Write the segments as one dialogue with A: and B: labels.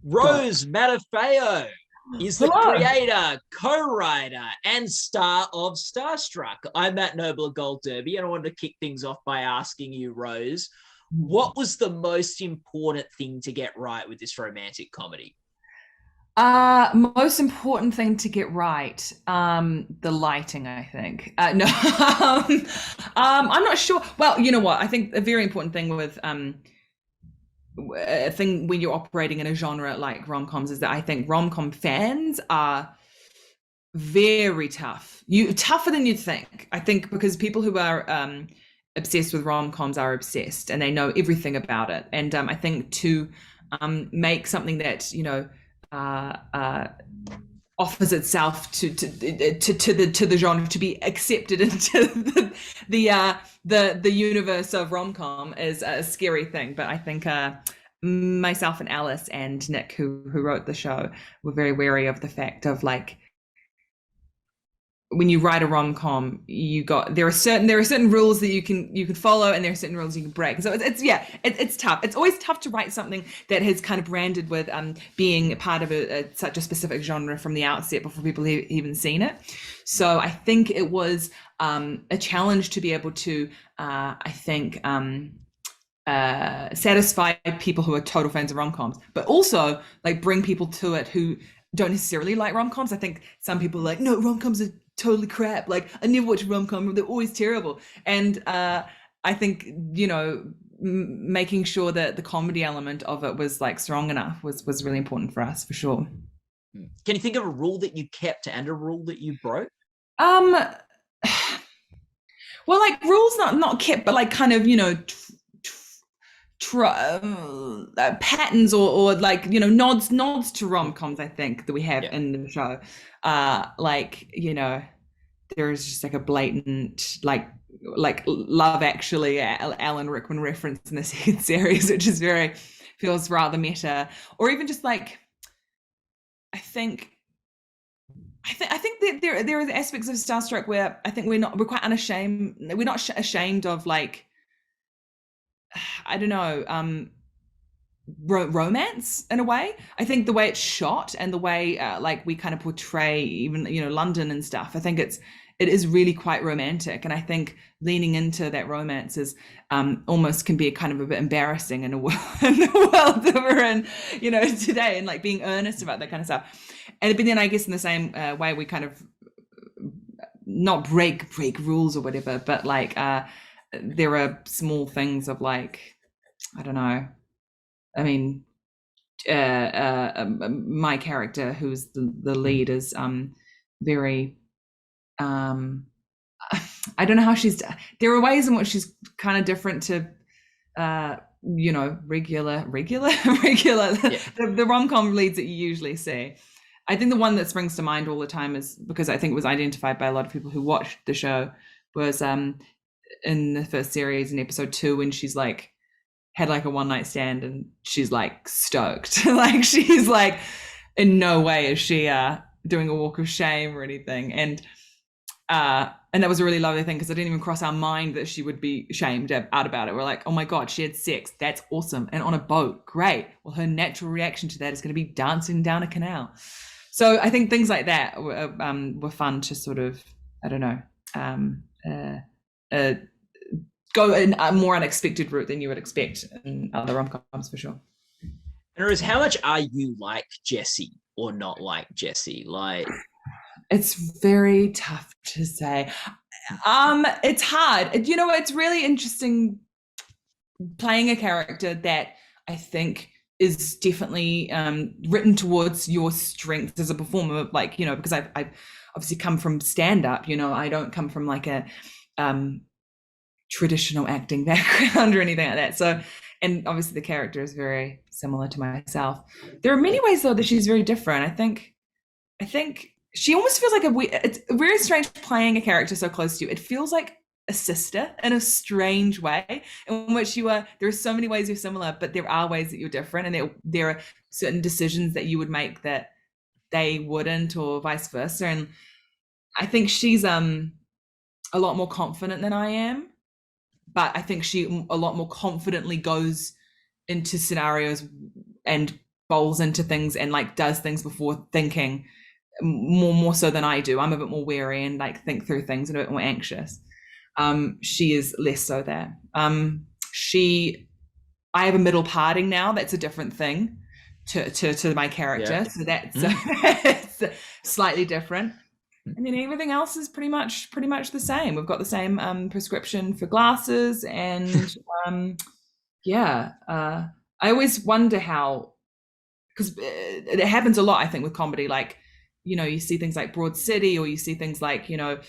A: Go.
B: Rose Matafeo is the
A: Hello.
B: creator, co-writer, and star of Starstruck. I'm at Nobler Gold Derby, and I wanted to kick things off by asking you, Rose, what was the most important thing to get right with this romantic comedy?
A: Most important thing to get right, the lighting, I think. No, I'm not sure. Well, you know what? I think a very important thing with a thing when you're operating in a genre like rom-coms is that I think rom-com fans are very tough. You tougher than you'd think. I think because people who are obsessed with rom-coms are obsessed and they know everything about it. And I think to make something that uh, uh, offers itself to the genre to be accepted into the universe of rom-com is a scary thing. But I think myself and Alice and Nick, who wrote the show, were very wary of the fact of like when you write a rom-com, there are certain rules that you can follow, and there are certain rules you can break. So it's tough. It's always tough to write something that has kind of branded with being part of such a specific genre from the outset before people have even seen it. So I think it was a challenge to be able to satisfy people who are total fans of rom-coms, but also like bring people to it who don't necessarily like rom-coms. I think some people are like, no, rom-coms are totally crap. Like I never watch rom-com; they're always terrible. And I think making sure that the comedy element of it was like strong enough was really important for us, for sure.
B: Can you think of a rule that you kept and a rule that you broke?
A: Um, well, like rules not kept, but like kind of patterns or like nods to rom-coms, I think, that we have
B: Yeah.
A: in the show. Like there's just like a blatant like Love Actually Alan Rickman reference in the second series, which is very feels rather meta. Or even just like I think I think that there are aspects of Starstruck where I think we're quite unashamed. We're not ashamed of like I don't know romance in a way. I think the way it's shot and the way like we kind of portray even London and stuff, I think it is really quite romantic, and I think leaning into that romance is almost can be a kind of a bit embarrassing in in the world that we're in today, and like being earnest about that kind of stuff. And but then I guess in the same way we kind of not break rules or whatever, but like there are small things of like I don't know. I mean, my character, who's the lead, is very. I don't know how she's. There are ways in which she's kind of different to, regular,
B: Yeah.
A: the rom com leads that you usually see. I think the one that springs to mind all the time is because I think it was identified by a lot of people who watched the show was in the first series in episode 2 when she's like had like a one night stand and she's like stoked. Like she's like in no way is she doing a walk of shame or anything. And that was a really lovely thing because it didn't even cross our mind that she would be shamed out about it. We're like, oh my God, she had sex. That's awesome. And on a boat. Great. Well, her natural reaction to that is going to be dancing down a canal. So I think things like that were fun to sort of, I don't know, go in a more unexpected route than you would expect in other rom-coms, for sure.
B: And Rose, how much are you like Jesse or not like Jesse? Like,
A: It's very tough to say. It's hard. It's really interesting playing a character that I think is definitely written towards your strengths as a performer. Like, because I've obviously come from stand-up. I don't come from like a traditional acting background or anything like that. So, and obviously the character is very similar to myself. There are many ways though that she's very different. I think she almost feels like it's very strange playing a character so close to you. It feels like a sister in a strange way in which there are so many ways you're similar, but there are ways that you're different, and there are certain decisions that you would make that they wouldn't, or vice versa. And I think she's a lot more confident than I am, but I think she a lot more confidently goes into scenarios and bowls into things and like does things before thinking more so than I do. I'm a bit more wary and like think through things and a bit more anxious. She is less so there. I have a middle parting now. That's a different thing to my character. Yeah. So that's it's slightly different. And then everything else is pretty much the same. We've got the same prescription for glasses, and I always wonder how, because it happens a lot, I think, with comedy. Like, you know, you see things like Broad City, or you see things like, you know,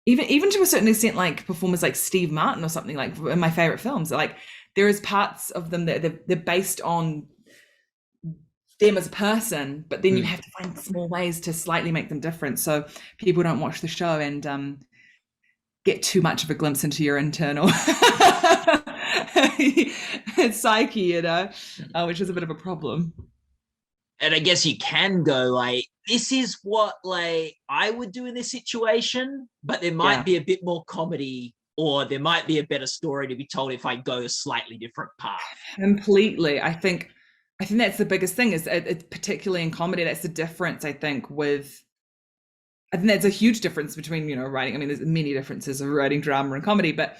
A: even to a certain extent, like performers like Steve Martin or something, like in my favorite films, like there is parts of them that they're based on them as a person, but then you have to find small ways to slightly make them different, so people don't watch the show and get too much of a glimpse into your internal psyche, you know, which is a bit of a problem.
B: And I guess you can go like, this is what like I would do in this situation, but there might be a bit more comedy, or there might be a better story to be told if I go a slightly different path. Completely.
A: I think that's the biggest thing, is it, particularly in comedy, that's the difference, I think that's a huge difference between, you know, writing. I mean, there's many differences of writing drama and comedy, but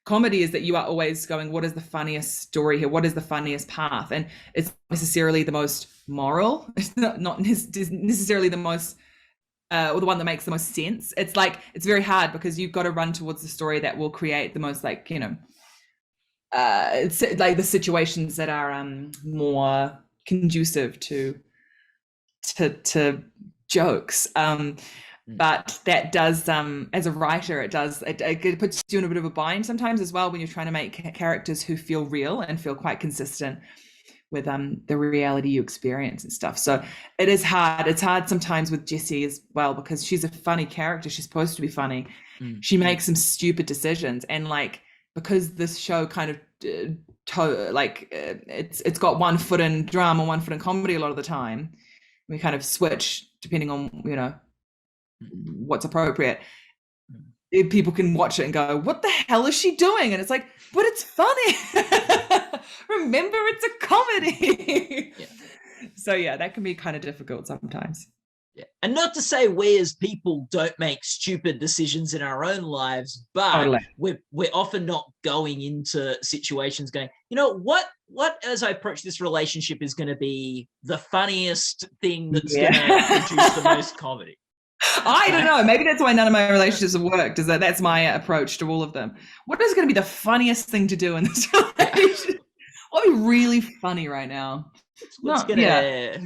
A: comedy is that you are always going, what is the funniest story here? What is the funniest path? And it's necessarily the most moral. It's not necessarily the most, or the one that makes the most sense. It's like, it's very hard because you've got to run towards the story that will create the most, like, you know, it's like the situations that are more conducive to jokes. But that does, as a writer, it puts you in a bit of a bind sometimes as well, when you're trying to make characters who feel real and feel quite consistent with the reality you experience and stuff. So it is hard. It's hard sometimes with Jessie as well, because she's a funny character. She's supposed to be funny. She makes some stupid decisions, and like, because this show kind of it's got one foot in drama, one foot in comedy a lot of the time. We kind of switch depending on, you know, what's appropriate. People can watch it and go, what the hell is she doing? And it's like, but it's funny. Remember, it's a comedy. So yeah, that can be kind of difficult sometimes.
B: Yeah. And not to say we as people don't make stupid decisions in our own lives, but we're often not going into situations going, you know, what as I approach this relationship is going to be the funniest thing that's going to produce the most comedy.
A: I don't know. Maybe that's why none of my relationships have worked, is that's my approach to all of them. What is going to be the funniest thing to do in this relationship? What would be really funny right now? What's going to get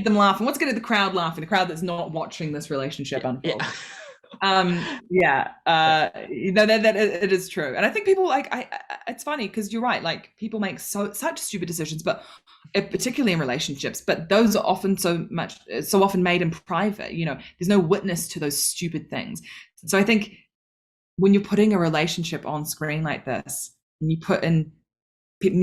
A: them laughing? What's going to get the crowd laughing? The crowd that's not watching this relationship unfold. You know, that it is true. And I think people it's funny because you're right, like people make such stupid decisions, but particularly in relationships, but those are often so often made in private. You know, there's no witness to those stupid things. So I think when you're putting a relationship on screen like this, and you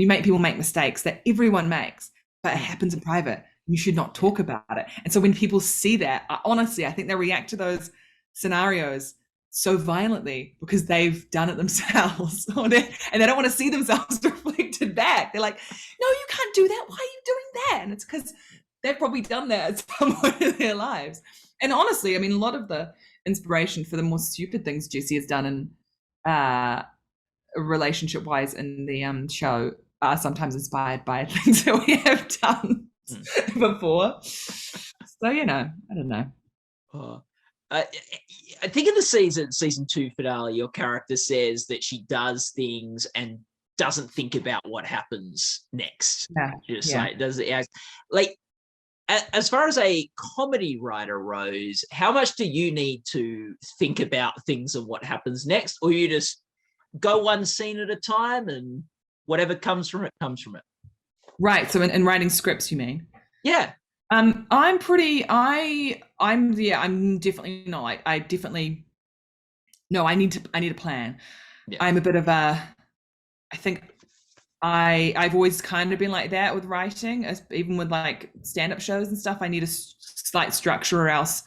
A: make people make mistakes that everyone makes, but it happens in private, you should not talk about it. And so when people see that, honestly, I think they react to those scenarios so violently because they've done it themselves, and they don't want to see themselves reflected back. They're like, no, you can't do that. Why are you doing that? And it's because they've probably done that at some point in their lives. And honestly, I mean, a lot of the inspiration for the more stupid things Jessie has done in relationship wise in the show are sometimes inspired by things that we have done before. So, you know, I don't know.
B: I think in the season 2 finale, your character says that she does things and doesn't think about what happens next. Like does it like, as far as a comedy writer, Rose, how much do you need to think about things and what happens next, or you just go one scene at a time and whatever comes from it comes from it? Right. So in writing scripts, you mean? Yeah. I'm definitely not. I definitely no. I need a plan. Yeah. I'm a bit of a. I think I've always kind of been like that with writing, even with like stand-up shows and stuff. I need a slight structure, or else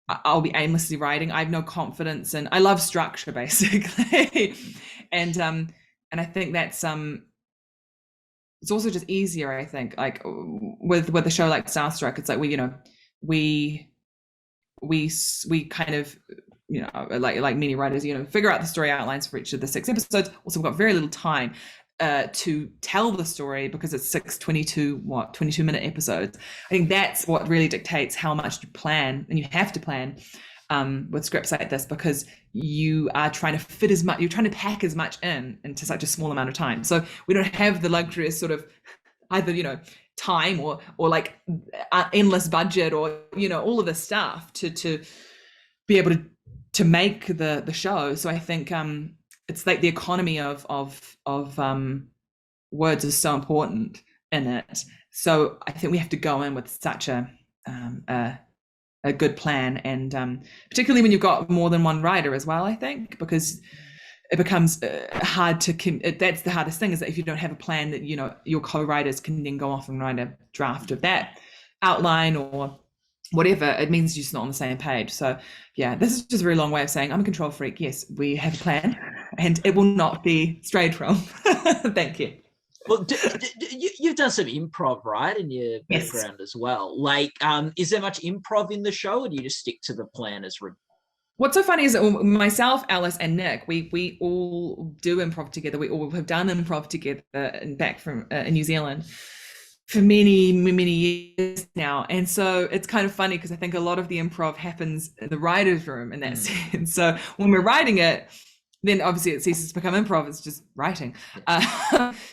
B: I'll be aimlessly writing. I have no confidence, and I love structure basically, and I think that's
A: it's also just easier, I think, like with a show like Starstruck. It's like we kind of, like many writers, figure out the story outlines for each of the 6 episodes. Also, we've got very little time to tell the story because it's 22-minute episodes. I think that's what really dictates how much you plan, and you have to plan with scripts like this, because you are trying to fit as much, you're trying to pack as much into such a small amount of time. So we don't have the luxury of sort of either time or like endless budget or all of this stuff to be able to make the show. So I think it's like the economy of words is so important in it. So I think we have to go in with such a good plan, and particularly when you've got more than one writer as well, I think, because it becomes hard to that's the hardest thing, is that if you don't have a plan, that your co-writers can then go off and write a draft of that outline or whatever, it means you're just not on the same page. So yeah, this is just a very long way of saying I'm a control freak. Yes, we have a plan, and it will not be strayed from. Thank you.
B: Well, you've done some improv, right, in your background as well. Like, is there much improv in the show, or do you just stick to the plan as written?
A: What's so funny is that myself, Alice, and Nick, we all do improv together. We all have done improv together back from in New Zealand for many years now. And so it's kind of funny, because I think a lot of the improv happens in the writer's room in that sense. So when we're writing it, then obviously it ceases to become improv, it's just writing.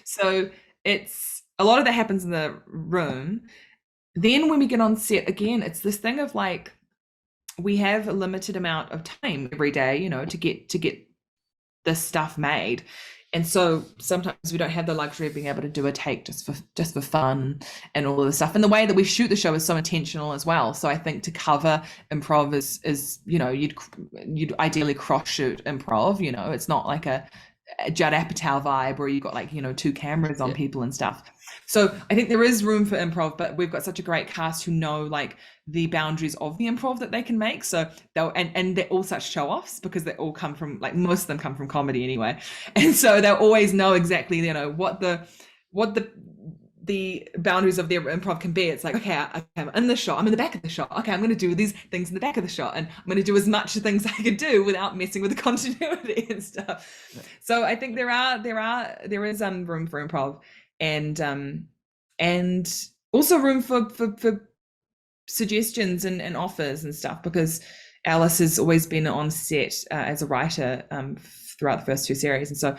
A: So it's a lot of that happens in the room. Then when we get on set, again, it's this thing of like, we have a limited amount of time every day, to get this stuff made. And so sometimes we don't have the luxury of being able to do a take just for fun and all of the stuff. And the way that we shoot the show is so intentional as well. So I think to cover improv is you'd ideally cross shoot improv. It's not like a Judd Apatow vibe where you've got like 2 cameras on people and stuff. So I think there is room for improv, but we've got such a great cast who know like the boundaries of the improv that they can make. So and they're all such show-offs, because they all come from, like, most of them come from comedy anyway, and so they'll always know exactly what the boundaries of their improv can be. It's like, okay, I'm in the shot, I'm in the back of the shot, okay, I'm going to do these things in the back of the shot, and I'm going to do as much things I can do without messing with the continuity and stuff. So I think there is room for improv, and also room for suggestions and offers and stuff, because Alice has always been on set as a writer throughout the first 2 series, and so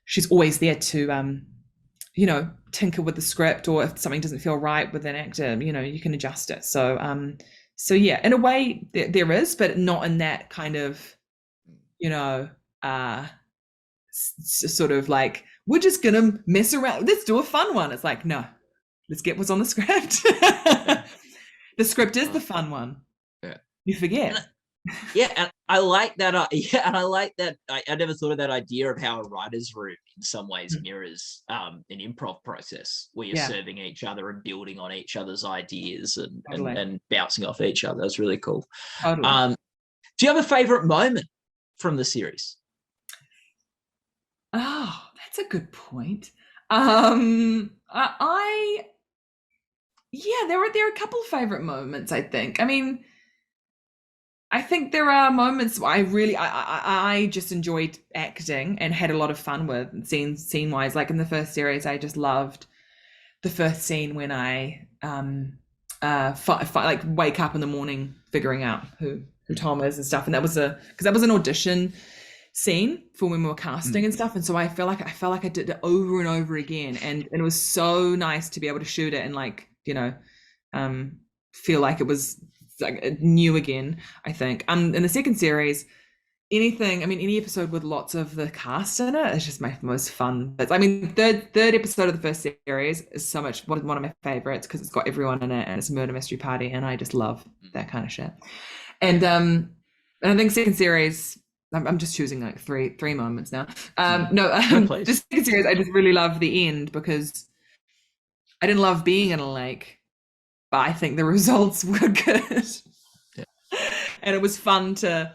A: she's always there to tinker with the script, or if something doesn't feel right with an actor, you can adjust it. So yeah, in a way there is, but not in that kind of sort of like, we're just gonna mess around, let's do a fun one. It's like, no, let's get what's on the script. The script is the fun one.
B: Yeah,
A: you forget.
B: Yeah, and I like that. And I like that. I never thought of that idea of how a writer's room in some ways mirrors an improv process, where you're serving each other and building on each other's ideas and bouncing off each other. That's really cool. Totally. Do you have a favorite moment from the series?
A: Oh, that's a good point. There are a couple of favorite moments, I think. I mean, I think there are moments where I just enjoyed acting and had a lot of fun with scene wise. Like in the first series, I just loved the first scene when I like wake up in the morning figuring out who Tom is and stuff. And that was because that was an audition scene for when we were casting and stuff. And so I felt like I did it over and over again. And it was so nice to be able to shoot it and like, feel like it was like new again, I think. In the second series, any episode with lots of the cast in it is just my most fun. Third episode of the first series is so much one of my favorites, because it's got everyone in it and it's a murder mystery party, and I just love that kind of shit. And I think second series, I'm just choosing like three moments now. The second series, I just really love the end, because I didn't love being in a lake, but I think the results were good. Yeah. And it was fun to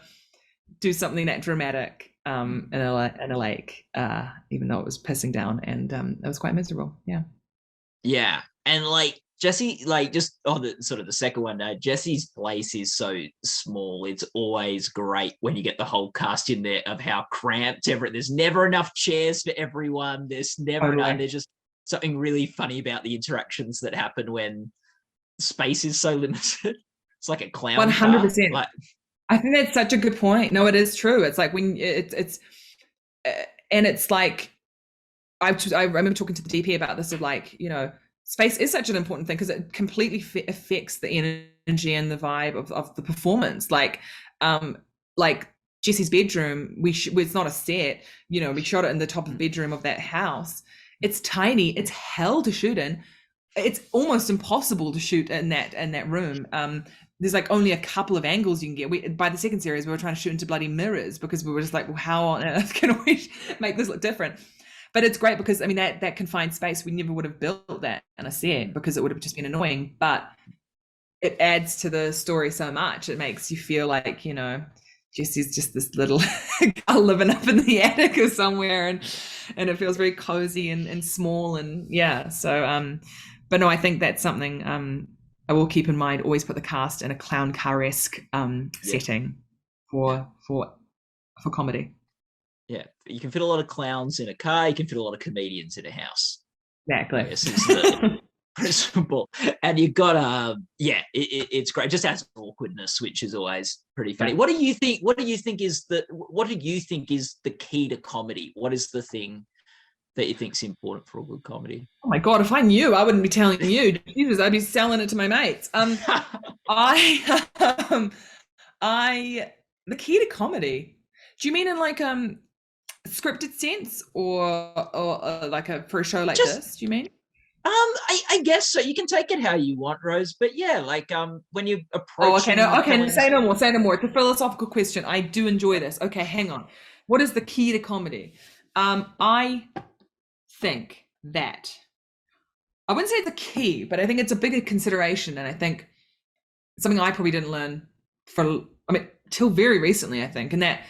A: do something that dramatic in a lake, even though it was pissing down, and it was quite miserable. Yeah.
B: Yeah. And like Jesse, like just on the sort of the second one, Jesse's place is so small. It's always great when you get the whole cast in there of how cramped everything. There's never enough chairs for everyone. There's never enough. There's just something really funny about the interactions that happen when space is so limited. It's like a clown
A: 100%.
B: car. Like,
A: I think that's such a good point. No, it is true. It's like when it's and it's like I remember talking to the DP about this of like, you know, space is such an important thing because it completely affects the energy and the vibe of the performance. Like Jesse's bedroom, it's not a set, you know, we shot it in the top of the bedroom of that house. It's tiny, it's hell to shoot in. It's almost impossible to shoot in that room. There's like only a couple of angles you can get. By the second series, we were trying to shoot into bloody mirrors because we were just like, well, how on earth can we make this look different? But it's great because, I mean, that confined space, we never would have built that in a set because it would have just been annoying. But it adds to the story so much. It makes you feel like, you know, Jesse's just this little girl living up in the attic or somewhere, and it feels very cozy and small, and yeah. So, but no, I think that's something I will keep in mind. Always put the cast in a clown car-esque setting for comedy.
B: Yeah, you can fit a lot of clowns in a car. You can fit a lot of comedians in a house.
A: Exactly.
B: This is the principle. And you've got it's great. It just adds awkwardness, which is always pretty funny. Yeah. What do you think is the key to comedy? What is the thing that you think is important for a good comedy?
A: Oh my God, if I knew, I wouldn't be telling you. Jesus, I'd be selling it to my mates. The key to comedy. Do you mean in like scripted sense or like for a show like this? Do you mean?
B: I guess so. You can take it how you want, Rose. But yeah, like when you approach.
A: Say no more. It's a philosophical question. I do enjoy this. Okay, hang on. What is the key to comedy? I think that I wouldn't say it's a key, but I think it's a bigger consideration, and I think something I probably didn't learn till very recently. I think, and that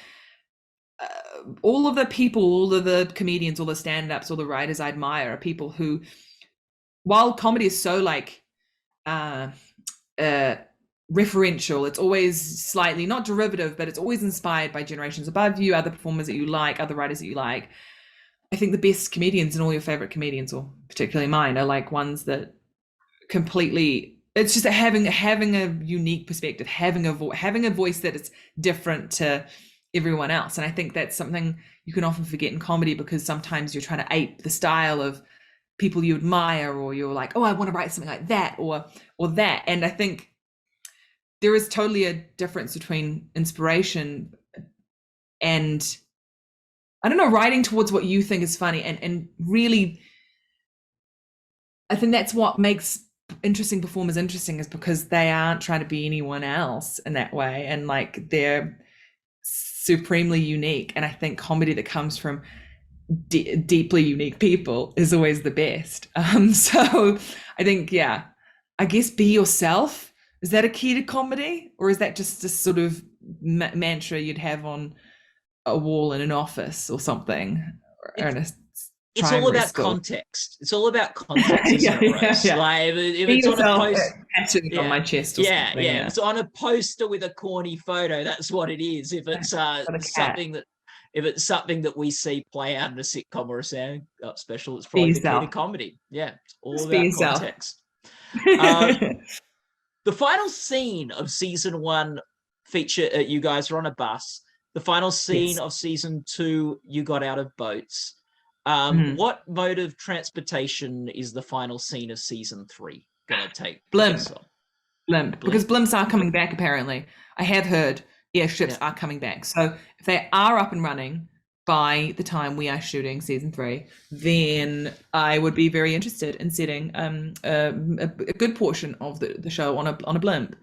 A: all of the people, all of the comedians, all the stand-ups, all the writers I admire are people who, while comedy is so like referential, it's always slightly not derivative, but it's always inspired by generations above you, other performers that you like, other writers that you like. I think the best comedians and all your favorite comedians, or particularly mine, are like ones that completely, it's just having a unique perspective, having a voice that is different to everyone else. And I think that's something you can often forget in comedy, because sometimes you're trying to ape the style of people you admire, or you're like, oh, I want to write something like that or that. And I think there is totally a difference between inspiration and, I don't know, writing towards what you think is funny, and really, I think that's what makes interesting performers interesting, is because they aren't trying to be anyone else in that way, and like they're supremely unique. And I think comedy that comes from deeply unique people is always the best. So I think, yeah, I guess be yourself. Is that a key to comedy, or is that just a sort of mantra you'd have on a wall in an office or something?
B: It's all about context. It's all about context.
A: Yeah.
B: Like if it's on a post,
A: on my chest. Or
B: yeah. If it's on a poster with a corny photo, that's what it is. If it's something that we see play out in a sitcom or a stand-up special, it's probably the key to comedy. Yeah, it's all about context. The final scene of season 1 feature you guys are on a bus. The final scene of season 2, you got out of boats. What mode of transportation is the final scene of season 3 going to take?
A: Blimp, because blimps are coming back, apparently. I have heard airships are coming back. So if they are up and running by the time we are shooting season 3, then I would be very interested in setting a good portion of the show on a blimp.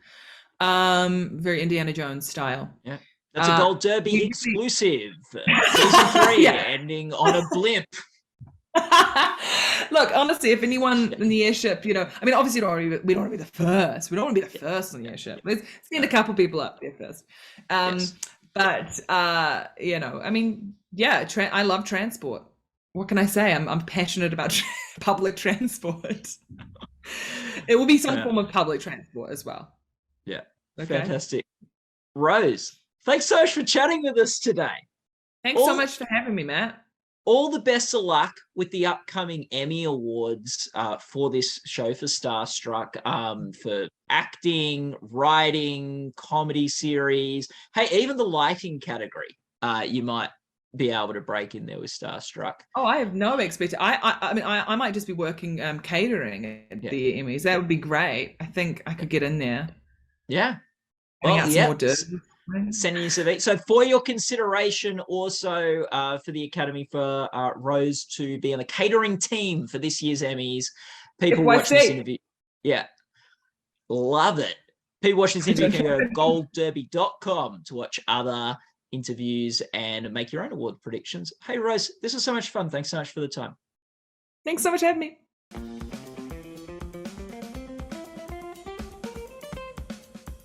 A: Very Indiana Jones style.
B: Yeah. That's a Gold Derby exclusive. Season 3 ending on a blimp.
A: Look, honestly, if anyone in the airship, you know, I mean, obviously we don't want to be the first. We don't want to be the first on the airship. Let's send a couple people up there first. But you know, I mean, yeah, I love transport. what can I say? I'm passionate about public transport. It will be some form of public transport as well.
B: Yeah.
A: Okay.
B: Fantastic. Rose, thanks so much for chatting with us today.
A: Thanks so much for having me, Matt.
B: All the best of luck with the upcoming Emmy Awards for this show, for Starstruck, for acting, writing, comedy series. Hey, even the lighting category, you might be able to break in there with Starstruck.
A: Oh, I have no expectation. I mean, I might just be working catering at the Emmys. That would be great. I think I could get in there.
B: Yeah.
A: Well, some more dirt.
B: Sending you CV. So for your consideration also for the Academy, for Rose to be on the catering team for this year's Emmys, people watching this interview. Yeah. Love it. People watching this interview can go to goldderby.com to watch other interviews and make your own award predictions. Hey, Rose, this was so much fun. Thanks so much for the time.
A: Thanks so much for having me.